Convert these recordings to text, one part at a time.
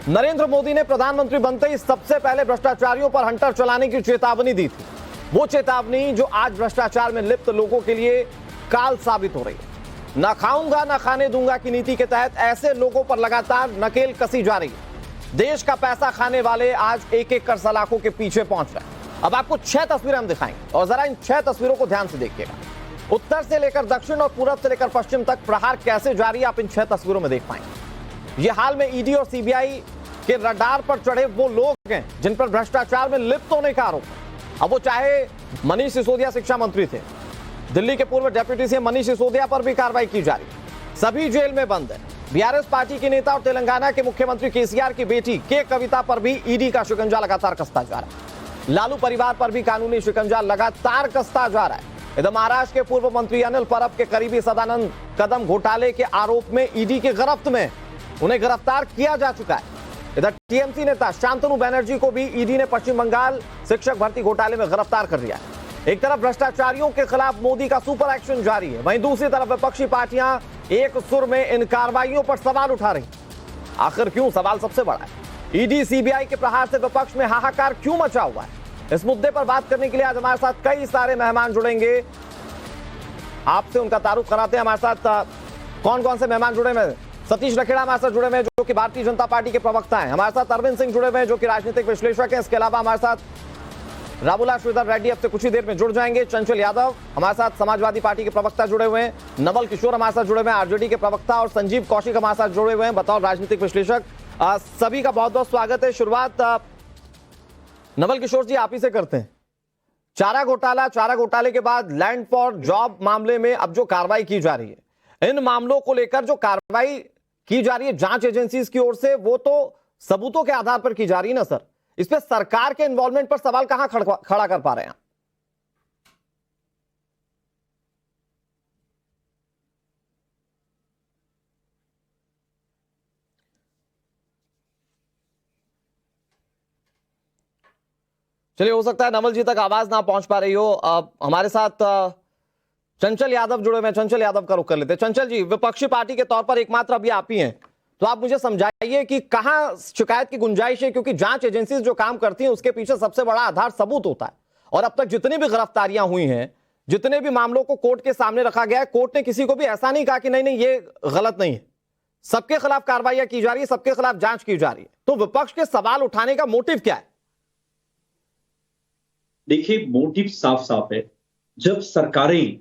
नरेंद्र मोदी ने प्रधानमंत्री बनते ही सबसे पहले भ्रष्टाचारियों पर हंटर चलाने की चेतावनी दी थी। वो चेतावनी जो आज भ्रष्टाचार में लिप्त लोगों के लिए काल साबित हो रही है। ना खाऊंगा ना खाने दूंगा की नीति के तहत ऐसे लोगों पर लगातार नकेल कसी जा रही है। देश का पैसा खाने वाले आज एक एक कर सलाखों के पीछे पहुंच रहे हैं। अब आपको 6 तस्वीरें हम दिखाएंगे और जरा इन 6 तस्वीरों को ध्यान से देखिएगा। उत्तर से लेकर दक्षिण और पूरब से लेकर पश्चिम तक प्रहार कैसे जारी है आप इन 6 तस्वीरों में देख पाएंगे। ये हाल में ईडी और सीबीआई के रडार पर चढ़े वो लोग हैं जिन पर भ्रष्टाचार में लिप्त होने का आरोप है। अब वो चाहे मनीष सिसोदिया शिक्षा मंत्री थे, दिल्ली के पूर्व डेप्यूटी सीएम मनीष सिसोदिया पर भी कार्रवाई की जा रही है। सभी जेल में बंद है। बीआरएस पार्टी के नेता और तेलंगाना के मुख्यमंत्री केसीआर की बेटी के कविता पर भी ईडी का शिकंजा लगातार कसता जा रहा है। लालू परिवार पर भी कानूनी शिकंजा लगातार कसता जा रहा है। इधर महाराष्ट्र के पूर्व मंत्री अनिल परब के करीबी सदानंद कदम घोटाले के आरोप में ईडी की गिरफ्त में उन्हें गिरफ्तार किया जा चुका है। इधर टीएमसी नेता शांतनु बनर्जी को भी ईडी ने पश्चिम बंगाल शिक्षक भर्ती घोटाले में गिरफ्तार कर लिया है। एक तरफ भ्रष्टाचारियों के खिलाफ मोदी का सुपर एक्शन जारी है, वहीं दूसरी तरफ विपक्षी पार्टियां एक सुर में इन कार्रवाइयों पर सवाल उठा रही। आखिर क्यों? सवाल सबसे बड़ा है, ईडी सीबीआई के प्रहार से विपक्ष में हाहाकार क्यों मचा हुआ है? इस मुद्दे पर बात करने के लिए आज हमारे साथ कई सारे मेहमान जुड़ेंगे। आपसे उनका तारुफ कराते हैं। हमारे साथ कौन कौन से मेहमान जुड़े हुए? सतीश रखेड़ा हमारे साथ जुड़े हुए हैं जो कि भारतीय जनता पार्टी के प्रवक्ता हैं। हमारे साथ अरविंद सिंह जुड़े हुए हैं जो कि राजनीतिक विश्लेषक हैं। इसके अलावा हमारे साथ राबुला श्रीधर रेड्डी अब से कुछ ही देर में जुड़ जाएंगे। चंचल यादव हमारे साथ समाजवादी पार्टी के प्रवक्ता जुड़े हुए हैं। नवल किशोर हमारे साथ जुड़े हुए हैं आरजेडी के प्रवक्ता, और संजीव कौशिक हमारे साथ जुड़े हुए हैं बतौर राजनीतिक विश्लेषक। सभी का बहुत बहुत स्वागत है। शुरुआत नवल किशोर जी आप ही से करते हैं। चारा घोटाले के बाद लैंड फॉर जॉब मामले में अब जो कार्रवाई की जा रही है, इन मामलों को लेकर जो कार्रवाई की जा रही है जांच एजेंसीज की ओर से, वो तो सबूतों के आधार पर की जा रही है ना सर? इस पे सरकार के इन्वॉल्वमेंट पर सवाल कहां खड़ा कर पा रहे हैं? चलिए, हो सकता है नवल जी तक आवाज ना पहुंच पा रही हो। हमारे साथ चंचल यादव जुड़े हुए हैं। चंचल यादव का रुख कर लेते हैं। चंचल जी, विपक्षी पार्टी के तौर पर एकमात्र अभी आप ही हैं, तो आप मुझे समझाइए कि कहां शिकायत की गुंजाइश है, क्योंकि जांच एजेंसीज जो काम करती हैं उसके पीछे सबसे बड़ा आधार सबूत होता है। और अब तक जितनी भी गिरफ्तारियां हुई हैं, जितने भी मामलों को कोर्ट के सामने रखा गया है, कोर्ट ने किसी को भी ऐसा नहीं कहा कि नहीं नहीं ये गलत नहीं है। सबके खिलाफ कार्रवाइयां की जा रही है, सबके खिलाफ जांच की जा रही है। तो विपक्ष के सवाल उठाने का मोटिव क्या है? देखिए, मोटिव साफ साफ है। जब सरकारें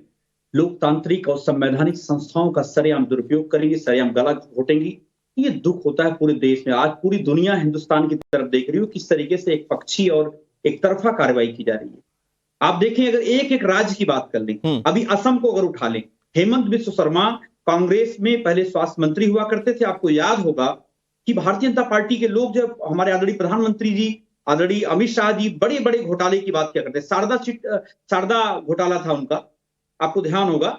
लोकतांत्रिक और संवैधानिक संस्थाओं का सरेआम दुरुपयोग करेंगी, सरेआम गला घोटेंगी, ये दुख होता है पूरे देश में। आज पूरी दुनिया हिंदुस्तान की तरफ देख रही हो किस तरीके से एक पक्षी और एक तरफा कार्रवाई की जा रही है। आप देखें, अगर एक एक राज्य की बात कर लें, अभी असम को अगर उठा लें, हेमंत बिस्व शर्मा कांग्रेस में पहले स्वास्थ्य मंत्री हुआ करते थे। आपको याद होगा कि भारतीय जनता पार्टी के लोग जब हमारे आदरणीय प्रधानमंत्री जी, आदरणीय अमित शाह जी बड़े बड़े घोटाले की बात किया करते, शारदा घोटाला था उनका, आपको ध्यान होगा।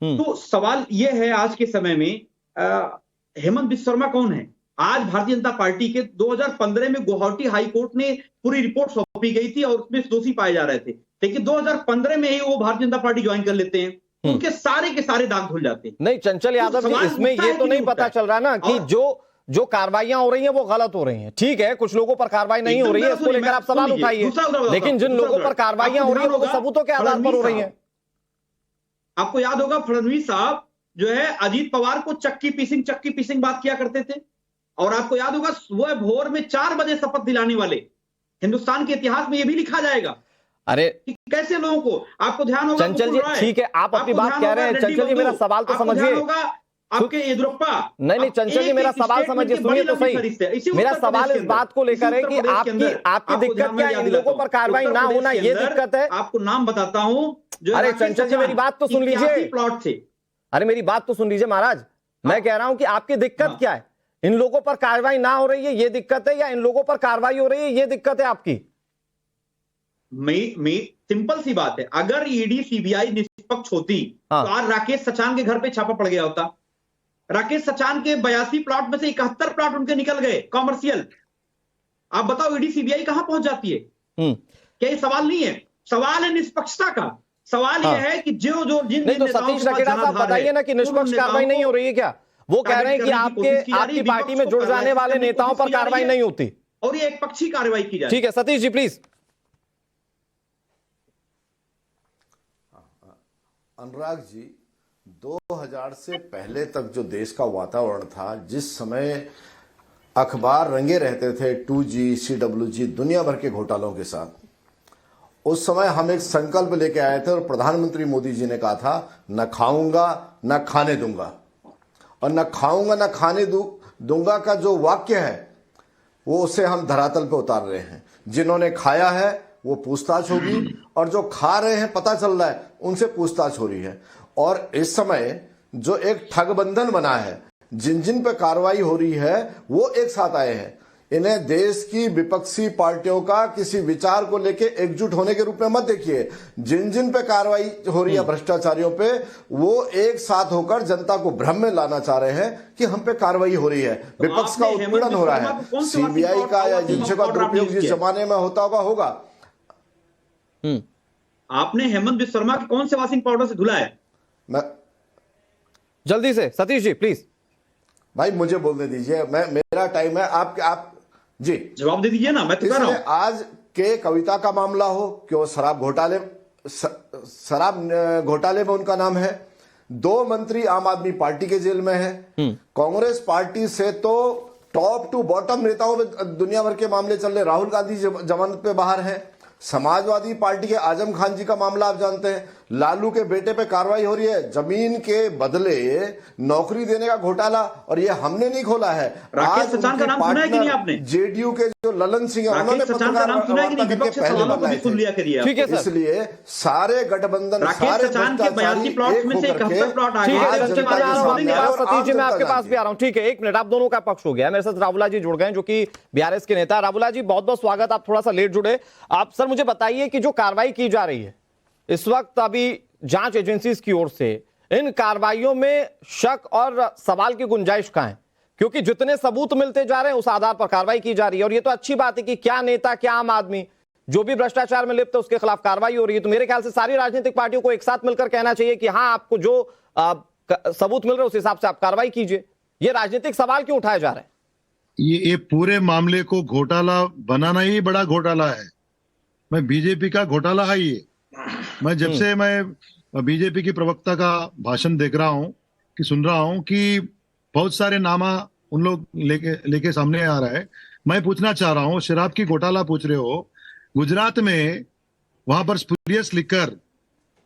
तो सवाल यह है आज के समय में, हेमंत बिस्व शर्मा कौन है? आज भारतीय जनता पार्टी के 2015 में गुवाहाटी हाई कोर्ट ने पूरी रिपोर्ट सौंपी गई थी और उसमें दोषी पाए जा रहे थे, लेकिन 2015 में ही वो भारतीय जनता पार्टी ज्वाइन कर लेते हैं, उनके सारे के सारे दाग धुल जाते हैं। नहीं चंचल यादव जी, इसमें ये तो नहीं पता चल रहा ना कि जो कार्रवाइयां हो रही हैं वो गलत हो रही हैं। ठीक है, कुछ लोगों पर कार्रवाई नहीं हो रही है, इसको लेकर आप सवाल उठाइए, लेकिन जिन लोगों पर कार्रवाइयां हो रही है वो सबूतों के आधार पर हो रही है। आपको याद होगा फडणवीस साहब जो है अजीत पवार को चक्की पीसिंग बात किया करते थे, और आपको याद होगा सुबह भोर में 4 बजे शपथ दिलाने वाले। हिंदुस्तान के इतिहास में यह भी लिखा जाएगा अरे कि कैसे लोगों को, आपको ध्यान होगा चंचल जी, ठीक है आप अपनी बात कह रहे हैं। चंचल जी, मेरा सवाल तो समझिए। आपके येदियुरप्पा नहीं चंचल जी, मेरा सवाल समझिए, सुनिए तो सही। मेरा सवाल इस बात को लेकर है कि आपकी दिक्कत क्या है? इन लोगों पर कार्रवाई ना होना ये दिक्कत है? आपको नाम बताता हूं। अरे चंचल जी, मेरी बात तो सुन लीजिए। प्लॉट से, अरे मेरी बात तो सुन लीजिए महाराज। मैं कह रहा हूं कि आपकी दिक्कत क्या है? इन लोगों पर कार्रवाई ना हो रही है ये दिक्कत है, या इन लोगों पर कार्रवाई हो रही है ये दिक्कत है आपकी? सिंपल सी बात है, अगर ईडी सीबीआई निष्पक्ष होती तो आज राकेश सचान के घर पे छापा पड़ गया होता। राकेश सचान के 82 प्लॉट में से 71 प्लॉट उनके निकल गए कॉमर्शियल। आप बताओ ईडी सीबीआई कहां पहुंच जाती है? क्या ये सवाल नहीं है? सवाल है निष्पक्षता का। सवाल यह है कि जो जिन नहीं तो सतीश रखेड़ा साहब बताइए ना कि निष्पक्ष कार्रवाई नहीं हो रही है क्या? वो कह रहे हैं कि आपकी पार्टी में जुड़ जाने वाले नेताओं पर कार्रवाई नहीं होती और ये एक पक्षी कार्रवाई की जाए। ठीक है सतीश जी प्लीज। अनुराग जी, 2000 से पहले तक जो देश का वातावरण था, जिस समय अखबार रंगे रहते थे 2G, CWG, दुनिया भर के घोटालों के साथ, उस समय हम एक संकल्प लेके आए थे और प्रधानमंत्री मोदी जी ने कहा था न खाऊंगा न खाने दूंगा। और न खाऊंगा न खाने दूंगा का जो वाक्य है वो उसे हम धरातल पे उतार रहे हैं। जिन्होंने खाया है वो पूछताछ होगी और जो खा रहे हैं पता चल रहा है उनसे पूछताछ हो रही है। और इस समय जो एक ठगबंधन बना है, जिन जिन पे कार्रवाई हो रही है वो एक साथ आए हैं। इन्हें देश की विपक्षी पार्टियों का किसी विचार को लेके एकजुट होने के रूप में मत देखिए। जिन जिन पे कार्रवाई हो रही है भ्रष्टाचारियों पे, वो एक साथ होकर जनता को भ्रम में लाना चाह रहे हैं कि हम पे कार्रवाई हो रही है, विपक्ष का उत्पीड़न हो रहा है। सीबीआई का या एजेंसियों का दुरुपयोग जिस जमाने में होता होगा। आपने हेमंत बिस्वा शर्मा के कौन से वॉशिंग पाउडर से धुला है? मैं जल्दी से सतीश जी प्लीज। भाई मुझे बोलने दीजिए, मेरा टाइम है। आप जी जवाब दे दीजिए ना, मैं तो कह रहा हूं। आज के कविता का मामला हो कि वो शराब घोटाले में उनका नाम है। 2 मंत्री आम आदमी पार्टी के जेल में है। कांग्रेस पार्टी से तो टॉप टू बॉटम नेताओं में दुनिया भर के मामले चल रहे। राहुल गांधी जमानत पे बाहर हैं। समाजवादी पार्टी के आजम खान जी का मामला आप जानते हैं। लालू के बेटे पे कार्रवाई हो रही है, जमीन के बदले नौकरी देने का घोटाला, और ये हमने नहीं खोला है। राकेश सचान का नाम सुना है कि नहीं आपने? जेडीयू के जो ललन सिंह है, उन्होंने पत्रकार ठीक है। इसलिए सारे गठबंधन, सारे सतीश जी मैं आपके पास भी आ रहा हूं। ठीक है, एक मिनट, आप दोनों का पक्ष हो गया। मेरे साथ राबुला जी जुड़ गए जो कि बीआरएस के नेता। राबुला जी बहुत बहुत स्वागत, आप थोड़ा सा लेट जुड़े। आप सर मुझे बताइए कि जो कार्रवाई की जा रही है इस वक्त अभी जांच एजेंसीज की ओर से, इन कार्रवाइयों में शक और सवाल की गुंजाइश कहां है? क्योंकि जितने सबूत मिलते जा रहे हैं उस आधार पर कार्रवाई की जा रही है। और ये तो अच्छी बात है कि क्या नेता क्या आम आदमी जो भी भ्रष्टाचार में लिप्त है उसके खिलाफ कार्रवाई हो रही है। तो मेरे ख्याल से सारी राजनीतिक पार्टियों को एक साथ मिलकर कहना चाहिए कि हाँ, आपको जो सबूत मिल रहे हैं उस हिसाब से आप कार्रवाई कीजिए। ये राजनीतिक सवाल क्यों उठाए जा रहे हैं? ये पूरे मामले को घोटाला बनाना ही बड़ा घोटाला है। मैं बीजेपी का घोटाला है ये। मैं जब से मैं बीजेपी की प्रवक्ता का भाषण देख रहा हूं कि सुन रहा हूं कि बहुत सारे नामा उन लोग लेके सामने आ रहा है। मैं पूछना चाह रहा हूं, शराब की घोटाला पूछ रहे हो, गुजरात में वहां पर स्पूरियस लिकर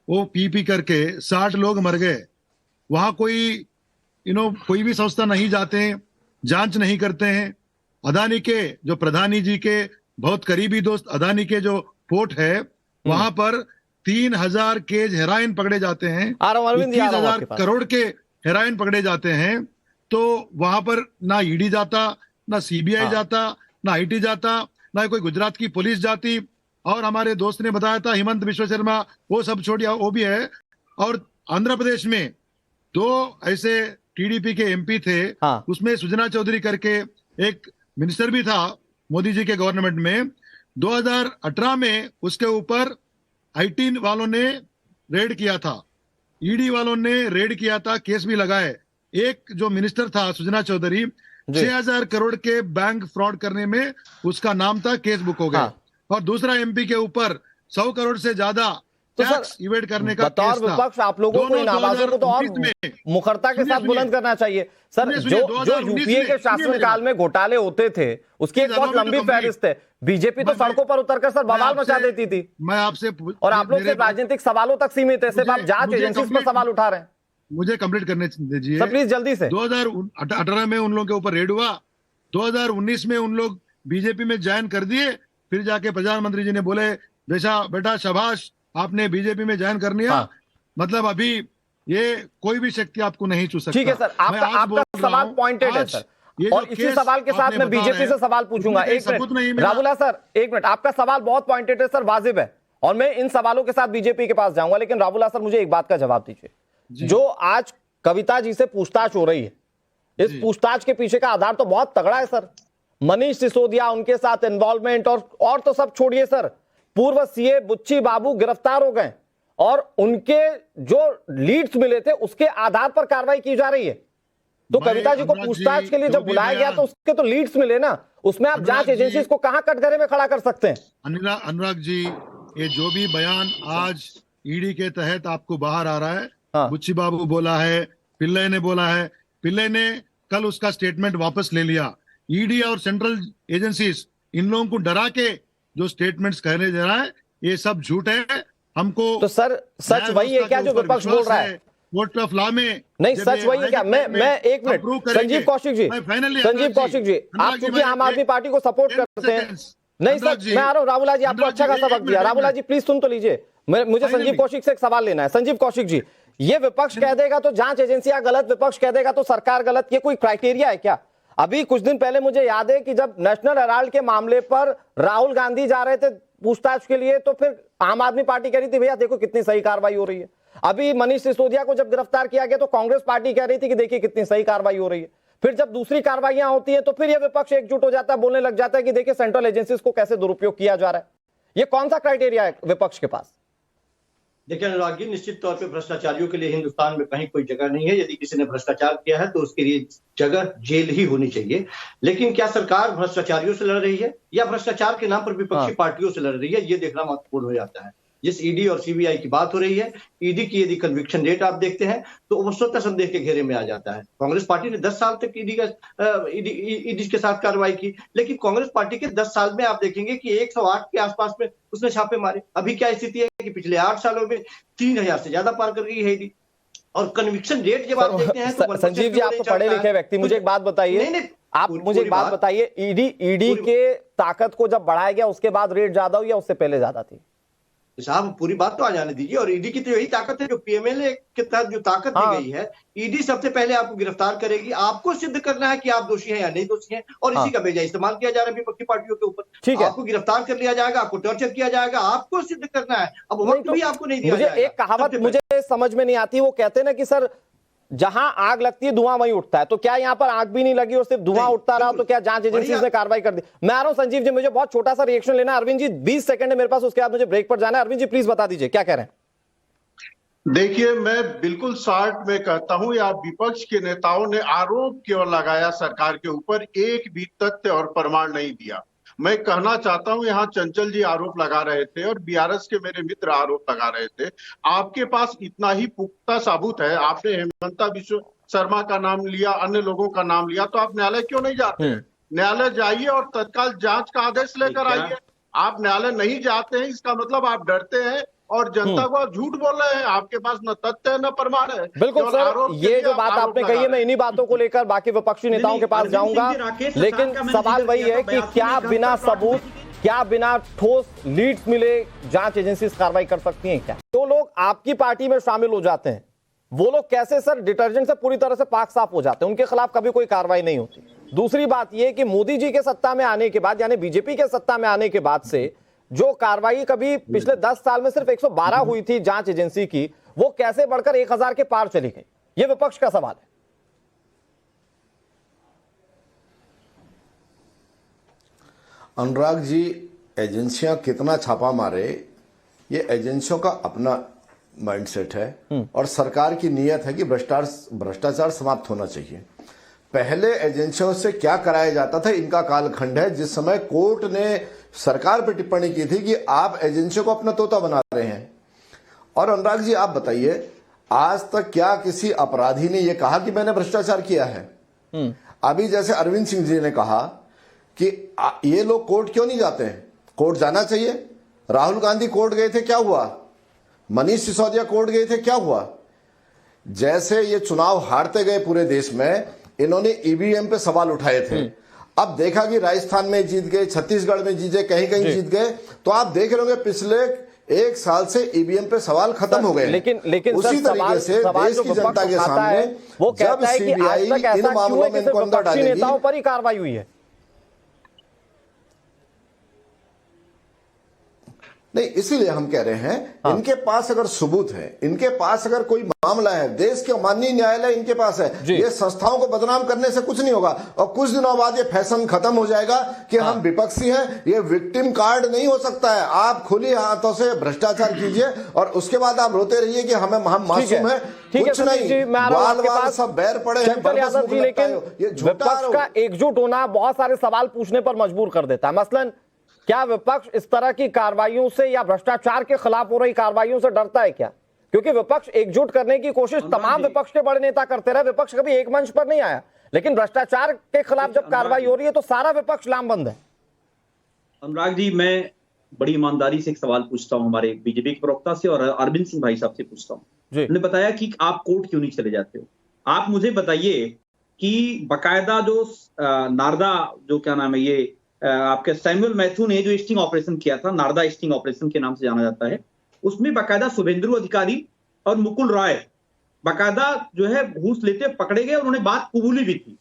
वो पी करके 60 लोग मर गए। वहां कोई कोई भी संस्था नहीं जाते हैं, जांच नहीं करते हैं। अदानी के जो प्रधानी जी के बहुत करीबी दोस्त अदानी के जो पोर्ट है वहां पर 3000 केज हेरोइन पकड़े जाते हैं, 21,000 करोड़ के हेरोइन पकड़े जाते हैं। तो वहां पर ना ईडी जाता, ना सीबीआई जाता, ना आईटी जाता, ना कोई गुजरात की पुलिस जाती। और हमारे दोस्त ने बताया था हेमंत बिस्वा शर्मा, वो सब छोड़िए, वो भी है। और आंध्र प्रदेश में 2 ऐसे टीडीपी के एमपी थे, उसमें सुजना चौधरी करके एक मिनिस्टर भी था मोदी जी के गवर्नमेंट में। 2018 में उसके ऊपर आईटी वालों ने रेड किया था, ईडी वालों ने रेड किया था, केस भी लगाए। एक जो मिनिस्टर था सुजना चौधरी, 6000 करोड़ के बैंक फ्रॉड करने में उसका नाम था, केस बुक हो गया। और दूसरा एमपी के ऊपर 100 करोड़ से ज्यादा टैक्स इवेड करने का केस था। विपक्ष आप लोगों को इन आवाजों को तो और मुखरता के साथ बुलंद करना चाहिए। सर जो यूपीए के शासनकाल में घोटाले होते थे उसकी एक बहुत लंबी फहरिस्त है। बीजेपी तो सड़कों पर उतरकर सर बवाल मचा देती थी। मैं आपसे और आप लोग सिर्फ राजनीतिक सवालों तक सीमित है, सिर्फ आप जांच एजेंसी पर सवाल उठा रहे हैं। मुझे कंप्लीट करने दीजिए सर प्लीज जल्दी से। 2018 में उन लोगों के ऊपर रेड हुआ। 2019 में उन लोग बीजेपी में ज्वाइन कर दिए। फिर जाके प्रधानमंत्री जी ने बोले बेटा शाबाश, आपने बीजेपी में ज्वाइन कर लिया। मतलब अभी ये कोई भी शक्ति आपको नहीं छू सकता। ठीक है सर, आपका सवाल पॉइंटेड है सर। और इसी सवाल के साथ मैं बीजेपी से सवाल पूछूंगा। एक मिनट राबुला सर, एक मिनट, आपका सवाल बहुत पॉइंटेड है सर, वाजिब है, और मैं इन सवालों के साथ बीजेपी के पास जाऊंगा। लेकिन राबुला सर मुझे एक बात का जवाब दीजिए। जो आज कविता जी से पूछताछ हो रही है, इस पूछताछ के पीछे का आधार तो बहुत तगड़ा है सर। मनीष सिसोदिया, उनके साथ इन्वॉल्वमेंट, और तो सब छोड़िए सर, पूर्व सीए बुच्ची बाबू गिरफ्तार हो गए और उनके जो लीड्स मिले थे उसके आधार पर कार्रवाई की जा रही है। तो कविता जी को पूछताछ के लिए जब बुलाया गया तो उसके तो लीड्स मिले ना, उसमें आप जांच एजेंसी को कहां कटघरे में खड़ा कर सकते हैं? अनुराग जी, ये जो भी बयान आज ईडी के तहत आपको बाहर आ रहा है, हाँ। बुच्ची बाबू बोला है, पिल्लई ने बोला है, पिल्लई ने कल उसका स्टेटमेंट वापस ले लिया। ईडी और सेंट्रल एजेंसीज इन लोगों को डरा के जो स्टेटमेंट्स कहने जा रहा है, ये सब झूठ है। हमको तो सर सच वही है क्या जो विपक्ष बोल रहा है? कोर्ट ऑफ लॉ में नहीं, सच वही है क्या? मैं एक मिनट, संजीव कौशिक जी, संजीव कौशिक जी, आप चूंकि आम आदमी पार्टी को सपोर्ट करते हैं, नहीं सर मैं आ रहा हूं, राहुल जी आपको अच्छा खासा वक्त दिया। राहुल जी प्लीज सुन तो लीजिए, मुझे संजीव कौशिक से एक सवाल लेना है। संजीव कौशिक जी, ये विपक्ष कह देगा तो जांच एजेंसियां गलत, विपक्ष कह देगा तो सरकार गलत, ये कोई क्राइटेरिया है क्या? अभी कुछ दिन पहले मुझे याद है कि जब नेशनल हेराल्ड के मामले पर राहुल गांधी जा रहे थे पूछताछ के लिए, तो फिर आम आदमी पार्टी कह रही थी भैया देखो कितनी सही कार्रवाई हो रही है। अभी मनीष सिसोदिया को जब गिरफ्तार किया गया तो कांग्रेस पार्टी कह रही थी कि देखिए कितनी सही कार्रवाई हो रही है। फिर जब दूसरी कार्रवाइयां होती है तो फिर यह विपक्ष एकजुट हो जाता है, बोलने लग जाता है कि देखिए सेंट्रल एजेंसीज को कैसे दुरुपयोग किया जा रहा है। ये कौन सा क्राइटेरिया है विपक्ष के पास? देखिए अनुराग जी, निश्चित तौर पे भ्रष्टाचारियों के लिए हिंदुस्तान में कहीं कोई जगह नहीं है। यदि किसी ने भ्रष्टाचार किया है तो उसके लिए जगह जेल ही होनी चाहिए। लेकिन क्या सरकार भ्रष्टाचारियों से लड़ रही है या भ्रष्टाचार के नाम पर विपक्षी पार्टियों से लड़ रही है, ये देखना महत्वपूर्ण हो जाता है। जिस ईडी और सीबीआई की बात हो रही है, ईडी की यदि कन्विक्शन रेट आप देखते हैं तो वो स्वतः संदेह के घेरे में आ जाता है। कांग्रेस पार्टी ने 10 साल तक ईडी के साथ कार्रवाई की, लेकिन कांग्रेस पार्टी के 10 साल में आप देखेंगे कि 108 के आसपास में उसने छापे मारे। अभी क्या स्थिति है कि पिछले 8 सालों में 3000 से ज्यादा पार कर गई है ईडी। और कन्विक्शन रेट जब आप देखते हैं तो संजीव जी, आप तो पढ़े लिखे व्यक्ति, मुझे एक बात बताइए, आप मुझे एक बात बताइए, ईडी के ताकत को जब बढ़ाया गया उसके बाद रेट ज्यादा हुई या उससे पहले ज्यादा थी? साहब पूरी बात तो आ जाने दीजिए। और ईडी की तो यही ताकत है जो पीएमएलए के तहत जो ताकत दी गई है। ईडी सबसे पहले आपको गिरफ्तार करेगी, आपको सिद्ध करना है कि आप दोषी हैं या नहीं दोषी हैं, और इसी का बेजा इस्तेमाल किया जा रहा है विपक्षी पार्टियों के ऊपर। ठीक है, आपको गिरफ्तार कर लिया जाएगा, आपको टॉर्चर किया जाएगा, आपको सिद्ध करना है। अब वक्त भी आपको नहीं दिया जाएगा। मुझे एक कहावत मुझे समझ में नहीं आती, वो कहते हैं ना कि सर जहां आग लगती है धुआं वहीं उठता है, तो क्या यहां पर आग भी नहीं लगी और सिर्फ धुआं उठता रहा, तो क्या जांच एजेंसी ने कार्रवाई कर दी? मैं आ रहा हूं संजीव जी, मुझे बहुत छोटा सा रिएक्शन लेना है। अरविंद जी 20 सेकंड है मेरे पास, उसके बाद मुझे ब्रेक पर जाना है। अरविंद जी प्लीज बता दीजिए क्या कह रहे हैं? देखिए, मैं बिल्कुल शॉर्ट में कहता हूं, या विपक्ष के नेताओं ने आरोप केवल लगाया सरकार के ऊपर, एक भी तथ्य और प्रमाण नहीं दिया। मैं कहना चाहता हूं, यहाँ चंचल जी आरोप लगा रहे थे और बीआरएस के मेरे मित्र आरोप लगा रहे थे। आपके पास इतना ही पुख्ता सबूत है, आपने हेमंता विश्व शर्मा का नाम लिया, अन्य लोगों का नाम लिया, तो आप न्यायालय क्यों नहीं जाते? न्यायालय जाइए और तत्काल जांच का आदेश लेकर आइए। आप न्यायालय नहीं जाते हैं, इसका मतलब आप डरते हैं और जनता को आप झूठ बोल रहे हैं। आपके पास न तथ्य है न प्रमाण है। बिल्कुल सर, ये जो बात आपने कही है, मैं इन्हीं बातों को लेकर बाकी विपक्षी नेताओं के पास जाऊंगा, लेकिन सवाल वही है कि क्या बिना सबूत, क्या बिना ठोस लीड्स मिले जांच एजेंसी कार्रवाई कर सकती हैं क्या? तो लोग आपकी पार्टी में शामिल हो जाते हैं, वो लोग कैसे सर डिटर्जेंट से पूरी तरह से पाक साफ हो जाते हैं, उनके खिलाफ कभी कोई कार्रवाई नहीं होती? दूसरी बात यह कि मोदी जी के सत्ता में आने के बाद, यानी बीजेपी के सत्ता में आने के बाद से जो कार्रवाई कभी पिछले 10 साल में सिर्फ 112 हुई थी जांच एजेंसी की, वो कैसे बढ़कर 1000 के पार चली गई? ये विपक्ष का सवाल है। अनुराग जी, एजेंसियां कितना छापा मारे, ये एजेंसियों का अपना माइंडसेट है और सरकार की नीयत है कि भ्रष्टाचार समाप्त होना चाहिए। पहले एजेंसियों से क्या कराया जाता था, इनका कालखंड है जिस समय कोर्ट ने सरकार पर टिप्पणी की थी कि आप एजेंसियों को अपना तोता बना रहे हैं। और अनुराग जी आप बताइए, आज तक क्या किसी अपराधी ने यह कहा कि मैंने भ्रष्टाचार किया है? अभी जैसे अरविंद सिंह जी ने कहा कि ये लोग कोर्ट क्यों नहीं जाते हैं? कोर्ट जाना चाहिए। राहुल गांधी कोर्ट गए थे, क्या हुआ? मनीष सिसोदिया कोर्ट गए थे, क्या हुआ? जैसे ये चुनाव हारते गए पूरे देश में, इन्होंने ईवीएम पे सवाल उठाए थे। अब देखा कि राजस्थान में जीत गए, छत्तीसगढ़ में जीते, कहीं कहीं जीत गए, तो आप देख रहे होंगे पिछले 1 साल से ईवीएम पे सवाल खत्म हो गए। लेकिन उसी तरीके से देश की जनता के सामने वो कहता जब है कि आज सीबीआई तक ऐसा इन मामलों में इनको अंदर डालेगी, नेताओं पर ही कार्रवाई हुई है। नहीं, इसीलिए हम कह रहे हैं इनके पास अगर सबूत है, इनके पास अगर कोई मामला है, देश के माननीय न्यायालय इनके पास है, ये संस्थाओं को बदनाम करने से कुछ नहीं होगा। और कुछ दिनों बाद ये फैशन खत्म हो जाएगा कि हम विपक्षी हैं। ये विक्टिम कार्ड नहीं हो सकता है। आप खुली हाथों से भ्रष्टाचार कीजिए और उसके बाद आप रोते रहिए कि हम मासूम है। कुछ नहीं, बाल सब बैर पड़े हैं। लेकिन विपक्ष का एकजुट होना बहुत सारे सवाल पूछने पर मजबूर कर देता है। मसलन क्या विपक्ष इस तरह की कार्रवाइयों से या भ्रष्टाचार के खिलाफ हो रही कार्रवाइयों से डरता है क्या? क्योंकि विपक्ष एकजुट करने की कोशिश तमाम विपक्ष के बड़े नेता करते रहे, विपक्ष कभी एक मंच पर नहीं आया। लेकिन भ्रष्टाचार के खिलाफ जब कार्रवाई हो रही है तो सारा विपक्ष लामबंद है। अनुराग जी, मैं बड़ी ईमानदारी से एक सवाल पूछता हूं हमारे बीजेपी के प्रवक्ता से और अरविंद सिंह भाई साहब से पूछता हूं। उन्होंने बताया कि आप कोर्ट क्यों नहीं चले जाते हो। आप मुझे बताइए कि बकायदा जो नारदा, जो क्या नाम है ये आपके सैमुअल मैथ्यू ने जो स्टिंग ऑपरेशन किया था, नारदा स्टिंग ऑपरेशन के नाम से जाना जाता है, उसमें बाकायदा शुभेंदु अधिकारी और मुकुल रॉय बाकायदा जो है घूस लेते पकड़े गए। उन्होंने बात कबूली भी थी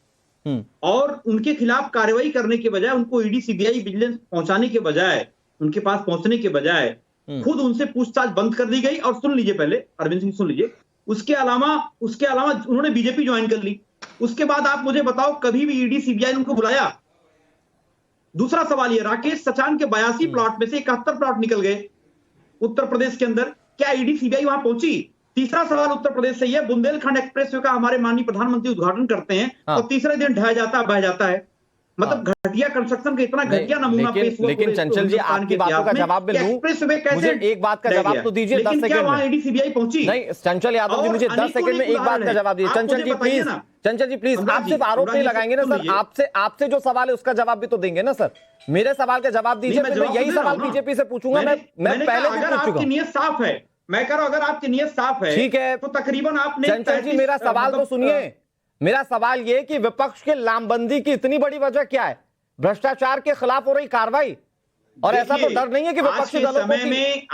और उनके खिलाफ कार्रवाई करने के बजाय, उनको ईडी सीबीआई विजिलेंस पहुंचाने के बजाय, उनके पास पहुंचने के बजाय खुद उनसे पूछताछ बंद कर दी गई। और सुन लीजिए, पहले अरविंद सिंह सुन लीजिए, उसके अलावा उन्होंने बीजेपी ज्वाइन कर ली। उसके बाद आप मुझे बताओ, कभी भी ईडी सीबीआई ने उनको बुलाया? दूसरा सवाल ये, राकेश सचान के 82 प्लॉट में से 71 प्लॉट निकल गए उत्तर प्रदेश के अंदर, क्या ईडी सीबीआई वहां पहुंची? तीसरा सवाल उत्तर प्रदेश से ये, बुंदेलखंड एक्सप्रेसवे का हमारे माननीय प्रधानमंत्री उद्घाटन करते हैं और तीसरे दिन ढह जाता बह जाता है। मतलब घटिया कंस्ट्रक्शन का इतना घटिया नमूना पेश हुआ। लेकिन चंचल जी, आपकी बातों का जवाब मैं लूं, मुझे एक बात का जवाब तो दीजिए 10 सेकंड में। ईडी सीबीआई पहुंची नहीं, चंचल यादव जी, मुझे 10 सेकंड में एक बात का जवाब दीजिए। चंचल जी प्लीज, आप सिर्फ आरोप नहीं लगाएंगे ना सर, आपसे जो सवाल है उसका जवाब भी तो देंगे ना सर। मेरे सवाल का जवाब दीजिए, मैं यही सवाल बीजेपी से पूछूंगा। मैं पहले भी पूछ चुका हूं। नियत साफ है, मैं कह रहा हूं, अगर आपकी नियत साफ है, ठीक है, तो तकरीबन आपने। चंचल जी, मेरा सवाल तो सुनिए। मेरा सवाल ये कि विपक्ष के लामबंदी की इतनी बड़ी वजह क्या है? भ्रष्टाचार के खिलाफ हो रही कार्रवाई, और ऐसा तो डर नहीं है कि विपक्षी दलों को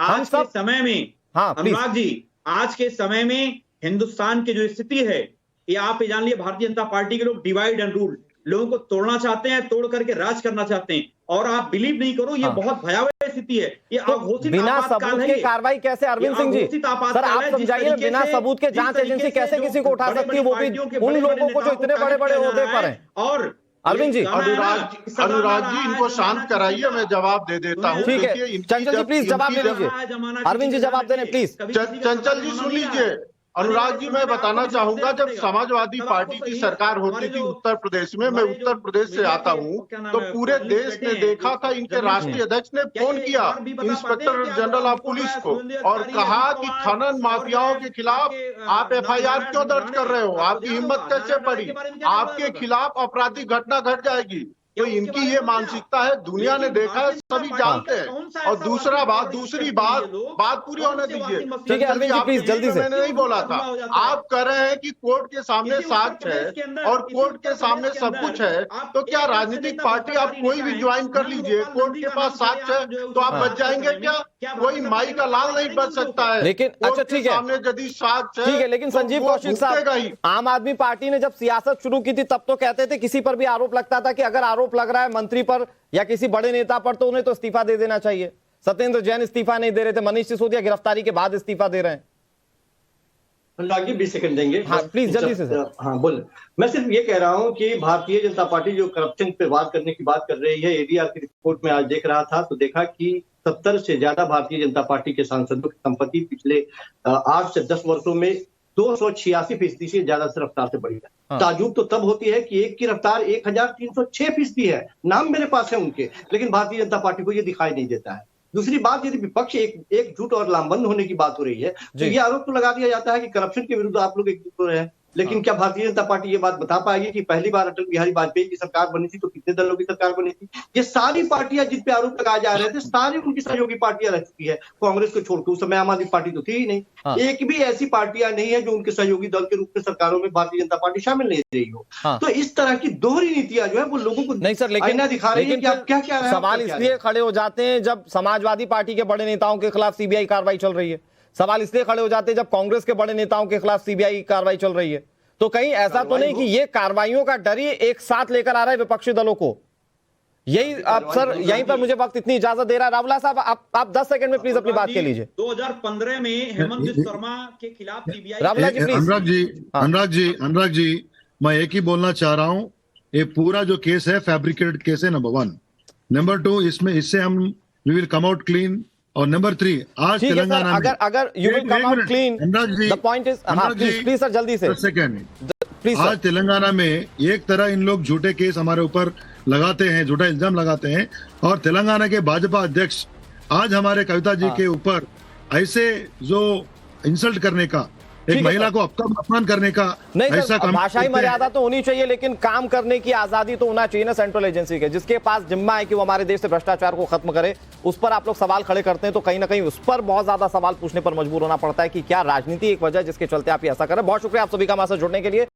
आज के समय में हाँ अनुराग जी, आज के समय में हिंदुस्तान की जो स्थिति है, ये आप ये जान लिए, भारतीय जनता पार्टी के लोग डिवाइड एंड रूल, लोगों को तोड़ना चाहते हैं, तोड़ करके राज करना चाहते हैं। और आप बिलीव नहीं करो, ये बहुत भयावह स्थिति है। ये तो बिना सबूत के कार्रवाई कैसे? अरविंद सिंह जी सर, आप समझाइए, बिना सबूत के जांच एजेंसी कैसे किसी को उठा सकती है, वो भी उन लोगों को जो इतने बड़े बड़े ओहदे पर हैं? और अरविंद जी, अनुराग जी, इनको शांत कराइए, मैं जवाब दे देता हूँ। ठीक है, चंचल जी प्लीज जवाब दे दीजिए। अरविंद जी जवाब देने प्लीज। चंचल जी सुन लीजिए। अनुराग जी, मैं बताना चाहूंगा, जब समाजवादी पार्टी की सरकार होती थी उत्तर प्रदेश में, मैं उत्तर प्रदेश से आता हूं, तो पूरे देश ने देखा था, इनके राष्ट्रीय अध्यक्ष ने फोन किया इंस्पेक्टर जनरल ऑफ पुलिस को और कहा कि खनन माफियाओं के खिलाफ आप एफआईआर क्यों दर्ज कर रहे हो? आपकी हिम्मत कैसे पड़ी? आपके खिलाफ आपराधिक घटना घट जाएगी। तो इनकी ये मानसिकता है, दुनिया ने देखा है, सभी जानते हैं। और दूसरी बात पूरी होने दीजिए। ठीक है अरविंद जी प्लीज जल्दी से। मैंने नहीं बोला था, आप कह रहे हैं कि कोर्ट के सामने साक्ष्य है और कोर्ट के सामने सब कुछ है, तो क्या राजनीतिक पार्टी आप कोई भी ज्वाइन कर लीजिए, कोर्ट के पास साक्ष्य है तो आप बच जाएंगे क्या? कोई माई का लाल नहीं बच सकता है। लेकिन अच्छा ठीक है, सामने यदि साक्ष्य ठीक है, लेकिन संजीव कौशिक साहब, आम आदमी पार्टी ने जब सियासत शुरू की थी तब तो कहते थे, किसी पर भी आरोप लगता था कि अगर आरोप लग रहा है मंत्री पर या किसी बड़े नेता पर तो उन्हें तो इस्तीफा दे देना चाहिए। सत्येंद्र जैन इस्तीफा नहीं दे रहे थे, मनीष सिसोदिया गिरफ्तारी के बाद इस्तीफा दे रहे हैं। आगे 20 सेकंड देंगे। हाँ प्लीज जल्दी से सर। हाँ बोल। मैं सिर्फ ये कह रहा हूं कि भारतीय जनता पार्टी जो करप्शन पे बात करने की बात कर रही है, एडीआर की रिपोर्ट में आज देख रहा था तो देखा कि 70 से ज्यादा भारतीय जनता पार्टी के सांसदों की संपत्ति पिछले 8 से 10 वर्षों में 286% से ज्यादा से रफ्तार से बढ़ी है। ताजुब तो तब होती है कि एक की रफ्तार 1306% है। नाम मेरे पास है उनके, लेकिन भारतीय जनता पार्टी को ये दिखाई नहीं देता है। दूसरी बात, यदि विपक्ष एकजुट और लामबंद होने की बात हो रही है तो ये आरोप तो लगा दिया जाता है कि करप्शन के विरुद्ध आप लोग एकजुट हो रहे हैं। लेकिन क्या भारतीय जनता पार्टी ये बात बता पाएगी कि पहली बार अटल बिहारी वाजपेयी की सरकार बनी थी तो कितने दलों की सरकार बनी थी? ये सारी पार्टियां जिन पे आरोप लगाए जा रहे थे सारी उनकी सहयोगी पार्टियां रह चुकी है, कांग्रेस को छोड़कर। उस समय आम आदमी पार्टी तो थी ही नहीं। एक भी ऐसी पार्टियां नहीं है जो उनके सहयोगी दल के रूप में सरकारों में भारतीय जनता पार्टी शामिल नहीं रही हो। तो इस तरह की दोहरी नीतियां जो है वो लोगों को नहीं सर, लेकिन दिखा रही है कि आप क्या क्या सवाल इसलिए खड़े हो जाते हैं जब समाजवादी पार्टी के बड़े नेताओं के खिलाफ सीबीआई कार्रवाई चल रही है। सवाल इसलिए खड़े हो जाते हैं जब कांग्रेस के बड़े नेताओं के खिलाफ सीबीआई कार्रवाई चल रही है। तो कहीं ऐसा तो नहीं कि ये कार्रवाइयों का डर ही एक साथ लेकर आ रहा है विपक्षी दलों को? यही आप सर, यहीं पर मुझे वक्त इतनी इजाजत दे रहा है। रावला साहब, आप 10 सेकंड में प्लीज अपनी बात कह लीजिए। 2015 में हेमंत शर्मा के खिलाफ CBI Rawla ji please. Anurag ji, मैं एक ही बोलना चाह रहा हूँ, ये पूरा जो केस है फैब्रिकेटेड केस है, नंबर 1। नंबर 2, इससे हम we will come out clean. और नंबर 3, आज ठीक है सर, तेलंगाना में अगर you will come out clean, the point is, please sir जल्दी से सेकंड, प्लीज आज तेलंगाना में एक तरह इन लोग झूठे केस हमारे ऊपर लगाते हैं, झूठा इल्जाम लगाते हैं, और तेलंगाना के भाजपा अध्यक्ष आज हमारे कविता जी के ऊपर ऐसे जो इंसल्ट करने का, एक महिला को अपमान करने का नहीं ऐसा सर, भाषाई मर्यादा तो होनी चाहिए, लेकिन काम करने की आजादी तो होना चाहिए ना सेंट्रल एजेंसी के, जिसके पास जिम्मा है कि वो हमारे देश से भ्रष्टाचार को खत्म करे। उस पर आप लोग सवाल खड़े करते हैं तो कहीं ना कहीं उस पर बहुत ज्यादा सवाल पूछने पर मजबूर होना पड़ता है कि क्या राजनीति एक वजह जिसके चलते आप ये ऐसा कर रहे हैं। बहुत शुक्रिया आप सभी का हमारे साथ जुड़ने के लिए।